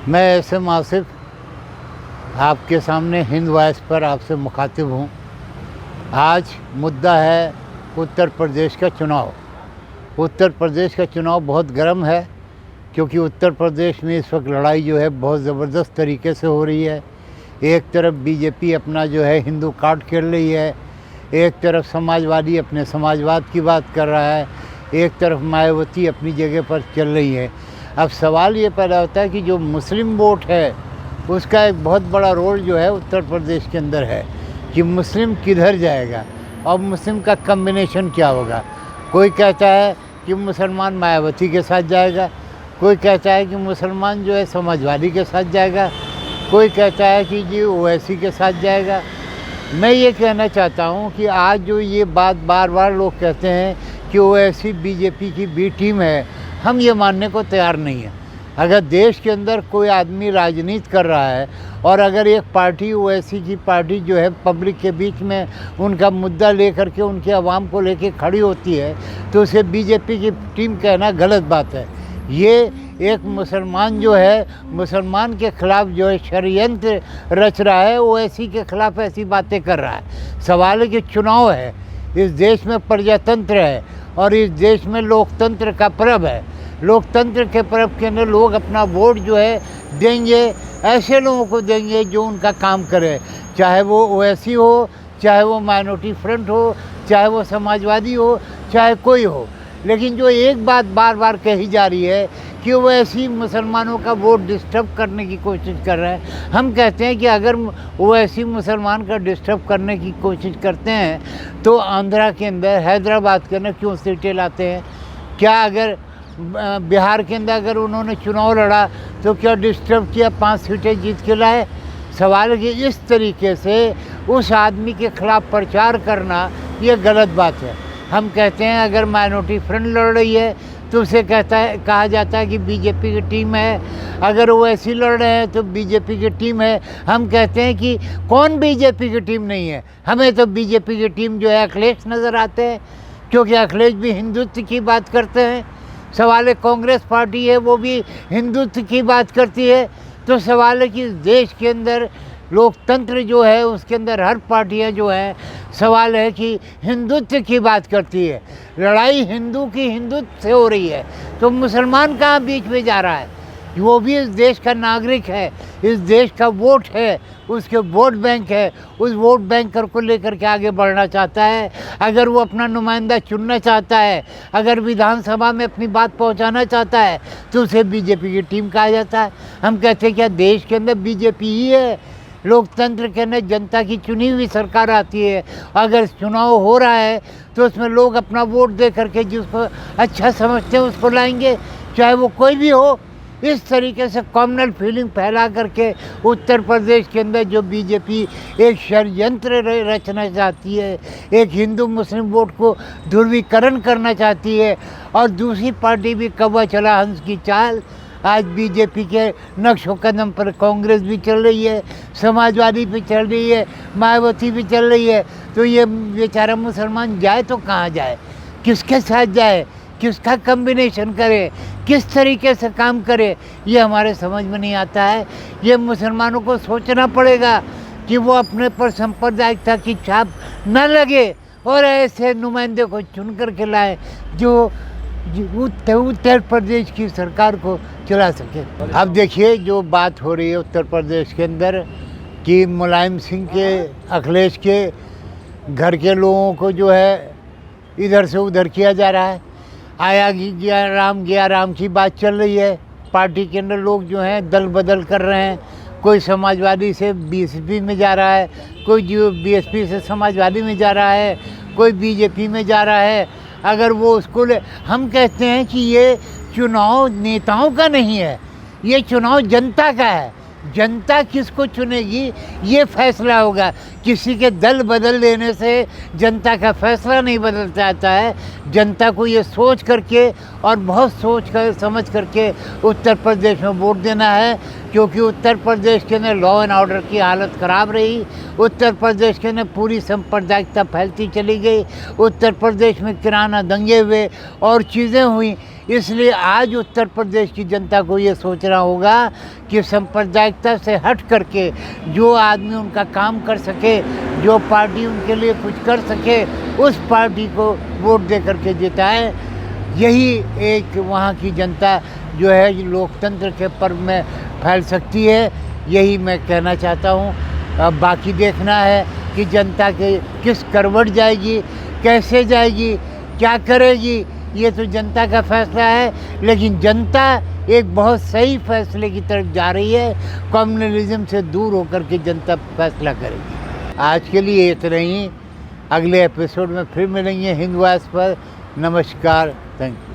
मैं ऐसे मासिक आपके सामने हिंद वॉइस पर आपसे मुखातिब हूँ। आज मुद्दा है उत्तर प्रदेश का चुनाव। उत्तर प्रदेश का चुनाव बहुत गर्म है, क्योंकि उत्तर प्रदेश में इस वक्त लड़ाई जो है बहुत ज़बरदस्त तरीके से हो रही है। एक तरफ बीजेपी अपना जो है हिंदू कार्ड खेल रही है, एक तरफ समाजवादी अपने समाजवाद की बात कर रहा है, एक तरफ मायावती अपनी जगह पर चल रही है। अब सवाल ये पैदा होता है कि जो मुस्लिम वोट है उसका एक बहुत बड़ा रोल जो है उत्तर प्रदेश के अंदर है कि मुस्लिम किधर जाएगा और मुस्लिम का कम्बिनेशन क्या होगा। कोई कहता है कि मुसलमान मायावती के साथ जाएगा, कोई कहता है कि मुसलमान जो है समाजवादी के साथ जाएगा, कोई कहता है कि जी ओवैसी के साथ जाएगा। मैं ये कहना चाहता हूँ कि आज जो ये बात बार बार लोग कहते हैं कि ओवैसी बीजेपी की बी टीम है, हम ये मानने को तैयार नहीं हैं। अगर देश के अंदर कोई आदमी राजनीति कर रहा है और अगर एक पार्टी ओवैसी की पार्टी जो है पब्लिक के बीच में उनका मुद्दा लेकर के उनके आवाम को लेके खड़ी होती है, तो उसे बीजेपी की टीम कहना गलत बात है। ये एक मुसलमान जो है मुसलमान के ख़िलाफ़ जो है षड्यंत्र रच रहा है, ओवैसी के ख़िलाफ़ ऐसी बातें कर रहा है। सवाल है कि चुनाव है, इस देश में प्रजातंत्र है और इस देश में लोकतंत्र का पर्व है। लोकतंत्र के पर्व के अंदर लोग अपना वोट जो है देंगे, ऐसे लोगों को देंगे जो उनका काम करे, चाहे वो ओवैसी हो, चाहे वो माइनॉरिटी फ्रंट हो, चाहे वो समाजवादी हो, चाहे कोई हो। लेकिन जो एक बात बार बार कही जा रही है कि वो ऐसी मुसलमानों का वोट डिस्टर्ब करने की कोशिश कर रहे हैं। हम कहते हैं कि अगर वो ऐसी मुसलमान का डिस्टर्ब करने की कोशिश करते हैं तो आंध्रा के अंदर, हैदराबाद के अंदर क्यों सीटें लाते हैं? क्या अगर बिहार के अंदर अगर उन्होंने चुनाव लड़ा तो क्या डिस्टर्ब किया, 5 सीटें जीत के लाए? सवाल है कि इस तरीके से उस आदमी के ख़िलाफ़ प्रचार करना ये गलत बात है। हम कहते हैं अगर माइनॉरिटी फ्रंट लड़ रही है तो उसे कहा जाता है कि बीजेपी की टीम है, अगर वो ऐसी लड़ रहे हैं तो बीजेपी की टीम है। हम कहते हैं कि कौन बीजेपी की टीम नहीं है? हमें तो बीजेपी की टीम जो है अखिलेश नज़र आते हैं, क्योंकि अखिलेश भी हिंदुत्व की बात करते हैं। सवाल है कांग्रेस पार्टी है, वो भी हिंदुत्व की बात करती है। तो सवाल है कि देश के अंदर लोकतंत्र जो है उसके अंदर हर पार्टियां जो हैं, सवाल है कि हिंदुत्व की बात करती है। लड़ाई हिंदू की हिंदुत्व से हो रही है, तो मुसलमान कहाँ बीच में जा रहा है? वो भी इस देश का नागरिक है, इस देश का वोट है, उसके वोट बैंक है। उस वोट बैंक को लेकर के आगे बढ़ना चाहता है, अगर वो अपना नुमाइंदा चुनना चाहता है, अगर विधानसभा में अपनी बात पहुंचाना चाहता है, तो उसे बीजेपी की टीम कहा जाता है। हम कहते हैं क्या देश के अंदर बीजेपी ही है? लोकतंत्र के अंदर जनता की चुनी हुई सरकार आती है, अगर चुनाव हो रहा है तो उसमें लोग अपना वोट दे करके जिसको अच्छा समझते हैं उसको लाएंगे, चाहे वो कोई भी हो। इस तरीके से कॉमनल फीलिंग फैला करके उत्तर प्रदेश के अंदर जो बीजेपी एक षड्यंत्र रचना चाहती है, एक हिंदू मुस्लिम वोट को ध्रुवीकरण करना चाहती है, और दूसरी पार्टी भी कौवा चला हंस की चाल। आज बीजेपी के नक्शो कदम पर कांग्रेस भी चल रही है, समाजवादी भी चल रही है, मायावती भी चल रही है। तो ये बेचारा मुसलमान जाए तो कहाँ जाए, किसके साथ जाए, किसका कम्बिनेशन करे, किस तरीके से काम करे, ये हमारे समझ में नहीं आता है। ये मुसलमानों को सोचना पड़ेगा कि वो अपने पर सांप्रदायिकता की छाप न लगे और ऐसे नुमाइंदे को चुन कर के लाए जो उत्तर प्रदेश की सरकार को चला सके। अब देखिए जो बात हो रही है उत्तर प्रदेश के अंदर कि मुलायम सिंह के, अखिलेश के घर के लोगों को जो है इधर से उधर किया जा रहा है। आया गया राम की बात चल रही है। पार्टी के अंदर लोग जो हैं दल बदल कर रहे हैं, कोई समाजवादी से बीएसपी में जा रहा है, कोई जो बीएसपी से समाजवादी में जा रहा है, कोई बीजेपी में जा रहा है। अगर वो उसको हम कहते हैं कि ये चुनाव नेताओं का नहीं है, ये चुनाव जनता का है। जनता किसको चुनेगी ये फैसला होगा किसी के दल बदल देने से जनता का फैसला नहीं बदल जाता है। जनता को ये सोच करके और बहुत सोच कर समझ करके उत्तर प्रदेश में वोट देना है, क्योंकि उत्तर प्रदेश के अंदर लॉ एंड ऑर्डर की हालत ख़राब रही। उत्तर प्रदेश के अंदर पूरी सांप्रदायिकता फैलती चली गई। उत्तर प्रदेश में किराना दंगे हुए और चीज़ें हुई। इसलिए आज उत्तर प्रदेश की जनता को ये सोचना होगा कि सांप्रदायिकता से हट करके जो आदमी उनका काम कर सके, जो पार्टी उनके लिए कुछ कर सके, उस पार्टी को वोट दे करके जिताएं। यही एक वहाँ की जनता जो है लोकतंत्र के पर्व में फैल सकती है। यही मैं कहना चाहता हूँ। अब बाकी देखना है कि जनता के किस करवट जाएगी, कैसे जाएगी, क्या करेगी, ये तो जनता का फैसला है। लेकिन जनता एक बहुत सही फैसले की तरफ जा रही है। कम्युनलिज्म से दूर होकर के जनता फैसला करेगी। आज के लिए इतना ही। अगले एपिसोड में फिर मिलेंगे हिंद वॉइस पर। नमस्कार, थैंक यू।